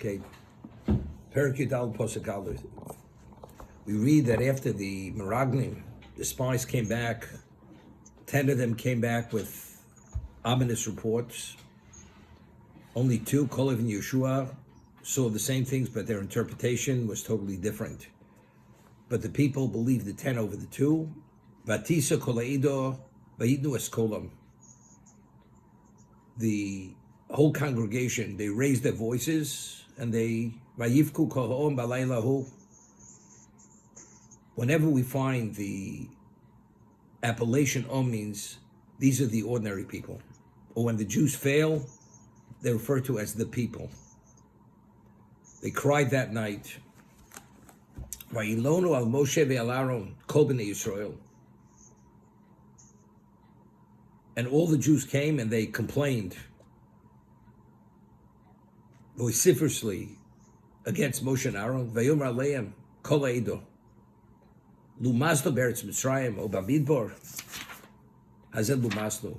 Okay, Perek Yudal Posuk Aleph. We read that after the Meraglim, the spies came back. 10 of them came back with ominous reports. Only 2, Kolev and Yeshua, saw the same things, but their interpretation was totally different. But the people believed the 10 over the 2. Vatisa Koleido Vayidnu Eskolam. The whole congregation, they raised their voices and they Vayivku Kohom Balaylahu. Whenever we find the appellation Om means these are the ordinary people. Or when the Jews fail, they're referred to as the people. They cried that night. Vayilonu al Moshe ve'al Aaron kol bnei Yisrael. And all the Jews came and they complained vociferously against Moshe and Aaron. Vayomer aleim kol ha'edo. Lumasno beretz Mitzrayim o b'midbar. Hazeh lumasno.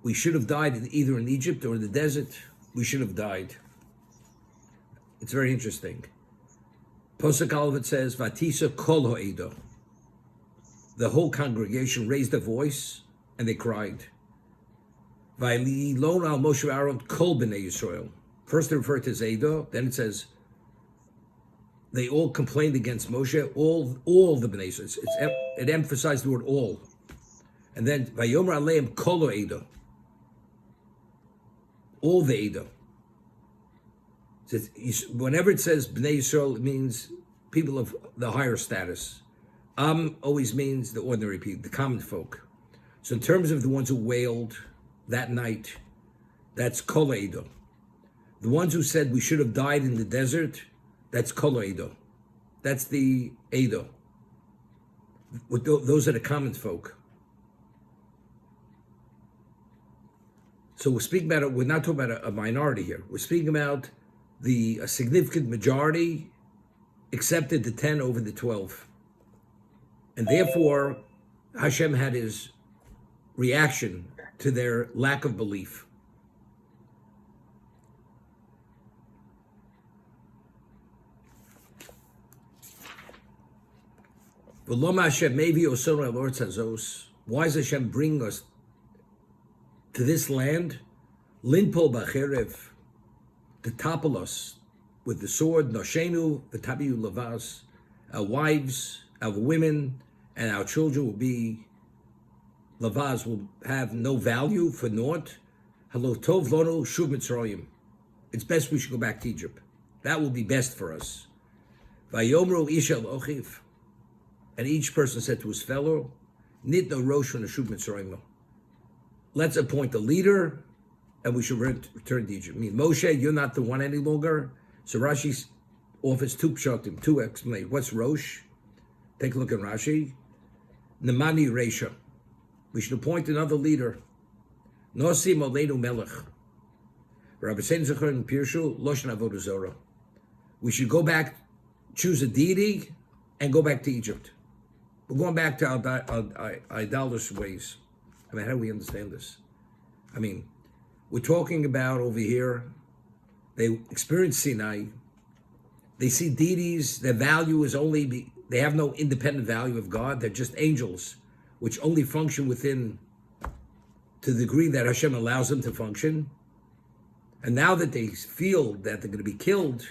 We should have died either in Egypt or in the desert. We should have died. It's very interesting. Posuk Aleph says, Vatisa kol ha'edo. The whole congregation raised their voice and they cried. Vayilon al Moshe Aaron kol b'nei Yisrael. First they referred to as Edo, then it says they all complained against Moshe, all the b'nei Yisrael. It emphasized the word all. And then Vayomer aleim kol Edo. All the Edo. Whenever it says Bnei Yisrael, it means people of the higher status. Always means the ordinary people, the common folk. So in terms of the ones who wailed that night, that's Kol Edo. The ones who said we should have died in the desert, that's Kol Edo. That's the Edo. Those are the common folk. So we're speaking about we're not talking about a minority here. We're speaking about a significant majority accepted the 10 over the 12. And therefore, Hashem had his reaction to their lack of belief. Why is Hashem bringing us to this land? Linpol b'cherev, to topple us with the sword, Noshenu v'tabiu lavas, our wives, our women, and our children will be, lavas will have no value for naught. Halo tov lono shuv Mitzrayim. It's best we should go back to Egypt. That will be best for us. Vayomru ishel ochiv. And each person said to his fellow, Nitno rosh v'nashuv Mitzrayim. Let's appoint a leader, and we should return to Egypt. I mean, Moshe, you're not the one any longer. So Rashi offers 2 pshatim, 2 explanations. What's Rosh? Take a look at Rashi. Nemani Reisha. We should appoint another leader. Nosi Molenu Melech. Rabbi Sein Zechar and Pirshu, Loshen Avodah Zorah. We should go back, choose a deity, and go back to Egypt. We're going back to our idolatrous ways. I mean, how do we understand this? I mean, we're talking about over here, they experience Sinai, they see deities, their value is they have no independent value of God, they're just angels, which only function within, to the degree that Hashem allows them to function. And now that they feel that they're going to be killed,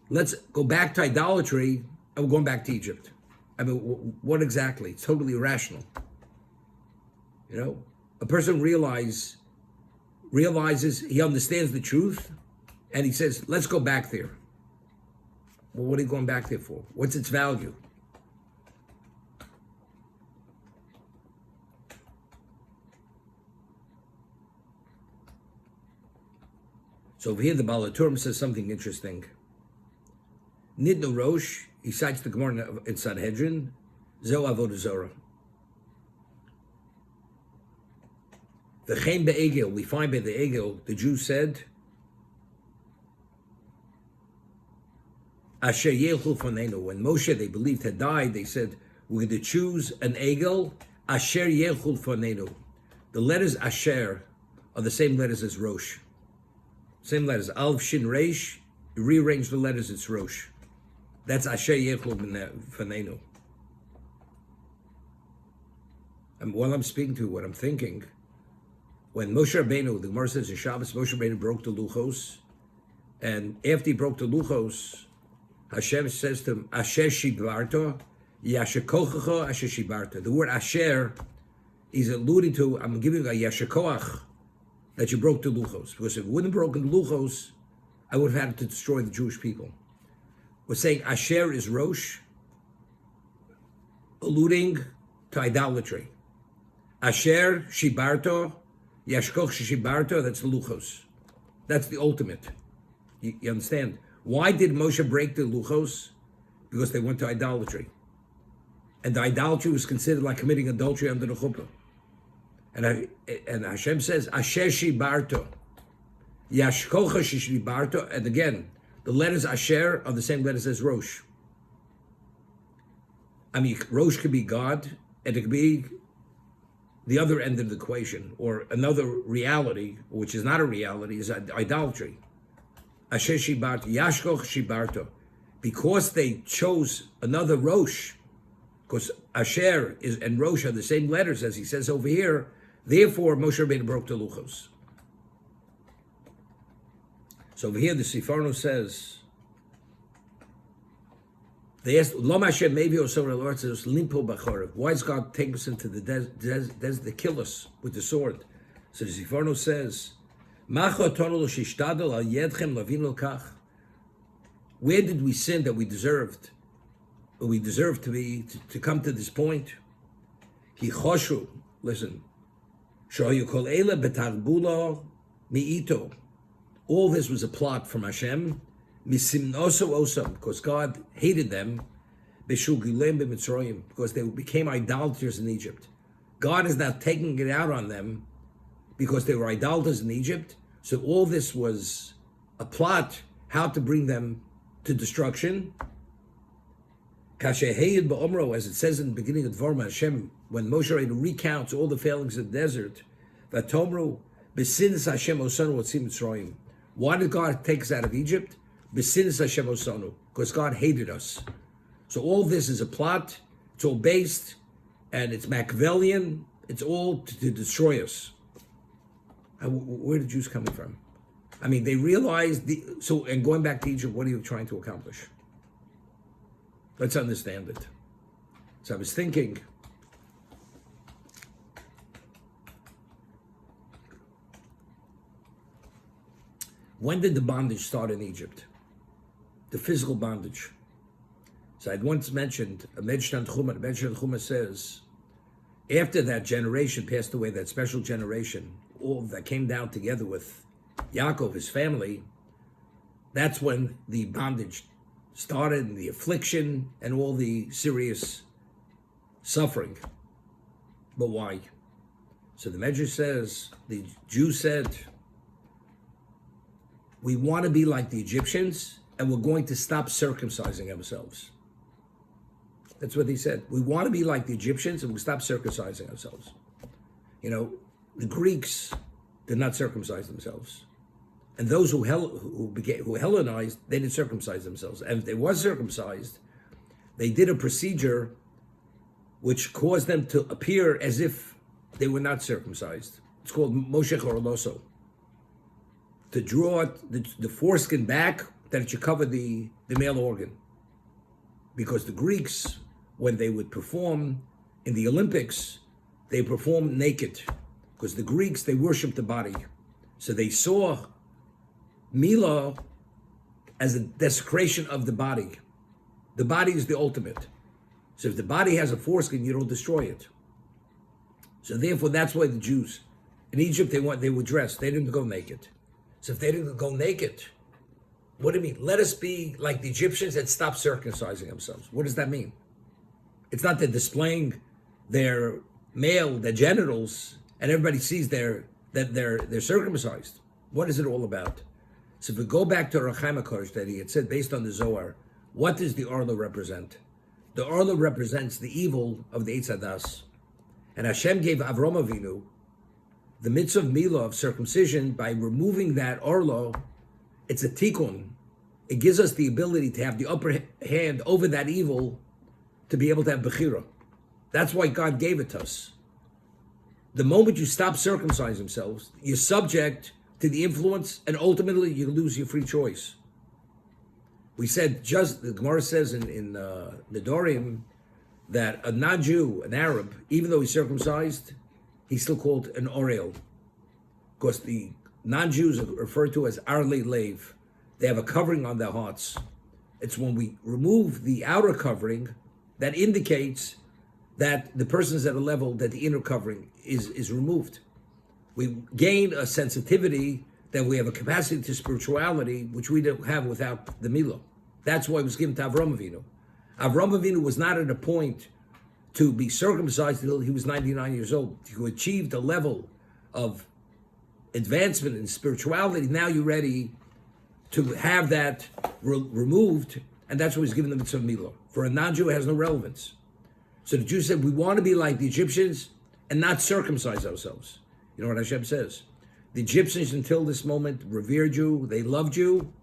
let's go back to idolatry, and we're going back to Egypt. I mean, what exactly? It's totally irrational. You know, a person realizes he understands the truth, and he says, let's go back there. Well, what are you going back there for? What's its value? So over here, the Baal HaTurim says something interesting. Nidno Rosh, he cites the Gemara in Sanhedrin, Zo Avodah Zorah. The Chaim Be'egel, we find by the Egel, the Jews said, Asher Yelchu Fonenu. When Moshe, they believed, had died, they said, we're going to choose an Egel, Asher Yelchu Fonenu. The letters Asher are the same letters as Rosh. Same letters. Alf, Shin, Reish. You rearrange the letters, it's Rosh. That's Asher Yechlu Fanenu. And while I'm speaking to what I'm thinking, when Moshe Rabbeinu, the Gemara says in Shabbos, Moshe Rabbeinu broke the Luchos, and after he broke the Luchos, Hashem says to him, Asher Shibarto, Yashakochacho Asher Shibarto. The word Asher is alluding to, I'm giving you a Yashakoach, that you broke the Luchos. Because if it wouldn't have broken the Luchos, I would have had to destroy the Jewish people. We're saying Asher is Rosh, alluding to idolatry. Asher Shibarto, Yashkoch Shibarto, that's the Luchos. That's the ultimate. You understand? Why did Moshe break the Luchos? Because they went to idolatry. And the idolatry was considered like committing adultery under the chuppah. And Hashem says, Asher Shibarto, Yashkoch Shibarto, and again, the letters Asher are the same letters as Rosh. I mean, Rosh could be God, and it could be the other end of the equation, or another reality, which is not a reality, is idolatry. Asher Shibarto, Yashkoch Shibarto. Because they chose another Rosh, because Asher and Rosh are the same letters as he says over here, therefore Moshe Rabbeinu broke the Luchos. So over here the Siforno says, they asked, Why does God take us into the desert to kill us with the sword? So the Siforno says, where did we sin that we deserved? We deserved to come to this point. Listen. All this was a plot from Hashem, because God hated them, because they became idolaters in Egypt. God is now taking it out on them because they were idolaters in Egypt. So all this was a plot, how to bring them to destruction. As it says in the beginning of Dvarim Hashem, when Moshe recounts all the failings of the desert, why did God take us out of Egypt? Because God hated us. So all this is a plot, it's all based, and it's Machiavellian, it's all to destroy us. Where are the Jews coming from? I mean, they realized, and going back to Egypt, what are you trying to accomplish? Let's understand it. So I was thinking, when did the bondage start in Egypt? The physical bondage. So I'd once mentioned, a Medrash Tanchuma says, after that generation passed away, that special generation, all that came down together with Yaakov, his family, that's when the bondage started, and the affliction and all the serious suffering. But why? So the Medrash says, the Jews said, we want to be like the Egyptians, and we're going to stop circumcising ourselves. That's what they said. We want to be like the Egyptians, and we'll stop circumcising ourselves. You know, the Greeks did not circumcise themselves. And those who Hellenized, they didn't circumcise themselves. And if they were circumcised, they did a procedure which caused them to appear as if they were not circumcised. It's called Moshe Horoloso. To draw the foreskin back, that it should cover the male organ. Because the Greeks, when they would perform in the Olympics, they performed naked. Because the Greeks, they worshiped the body. So they saw Mila as a desecration of the body. The body is the ultimate. So if the body has a foreskin, you don't destroy it. So therefore, that's why the Jews in Egypt, they were dressed. They didn't go naked. So if they didn't go naked, what do you mean? Let us be like the Egyptians that stopped circumcising themselves. What does that mean? It's not that displaying their their genitals, and everybody sees that they're circumcised. What is it all about? So if we go back to Rechaim HaKodesh that he had said based on the Zohar, what does the Orla represent? The Orla represents the evil of the Eitz Hadas. And Hashem gave Avram Avinu the mitzvah of milah, of circumcision, by removing that orlo, it's a tikkun. It gives us the ability to have the upper hand over that evil, to be able to have bechira. That's why God gave it to us. The moment you stop circumcising themselves, you're subject to the influence, and ultimately you lose your free choice. We said, just the Gemara says in Nedarim, that a non-Jew, an Arab, even though he's circumcised, he's still called an Orel, because the non-Jews are referred to as Arle Lev. They have a covering on their hearts. It's when we remove the outer covering that indicates that the person's at a level that the inner covering is removed. We gain a sensitivity, that we have a capacity to spirituality, which we don't have without the Milah. That's why it was given to Avram Avinu. Avram Avinu was not at a point to be circumcised until he was 99 years old. You achieved a level of advancement in spirituality. Now you're ready to have that removed, and that's what he's given the mitzvah of Milah. For a non-Jew, it has no relevance. So the Jew said, we want to be like the Egyptians and not circumcise ourselves. You know what Hashem says? The Egyptians, until this moment, revered you, they loved you,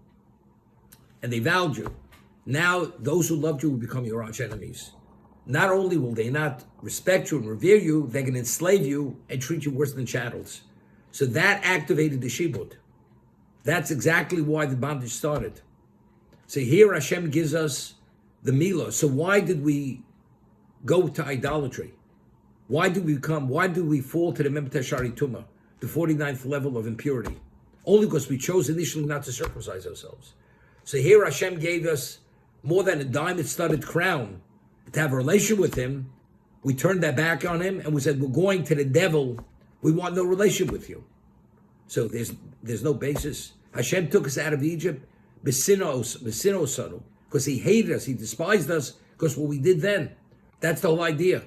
and they vowed you. Now, those who loved you will become your arch enemies. Not only will they not respect you and revere you, they can enslave you and treat you worse than chattels. So that activated the shibud. That's exactly why the bondage started. So here Hashem gives us the Milah. So why did we go to idolatry? Why do we fall to the Memta Shari Tumah, the 49th level of impurity? Only because we chose initially not to circumcise ourselves. So here Hashem gave us more than a diamond-studded crown to have a relationship with him. We turned that back on him and we said, we're going to the devil. We want no relationship with you. So there's no basis. Hashem took us out of Egypt because he hated us, he despised us because what we did then. That's the whole idea.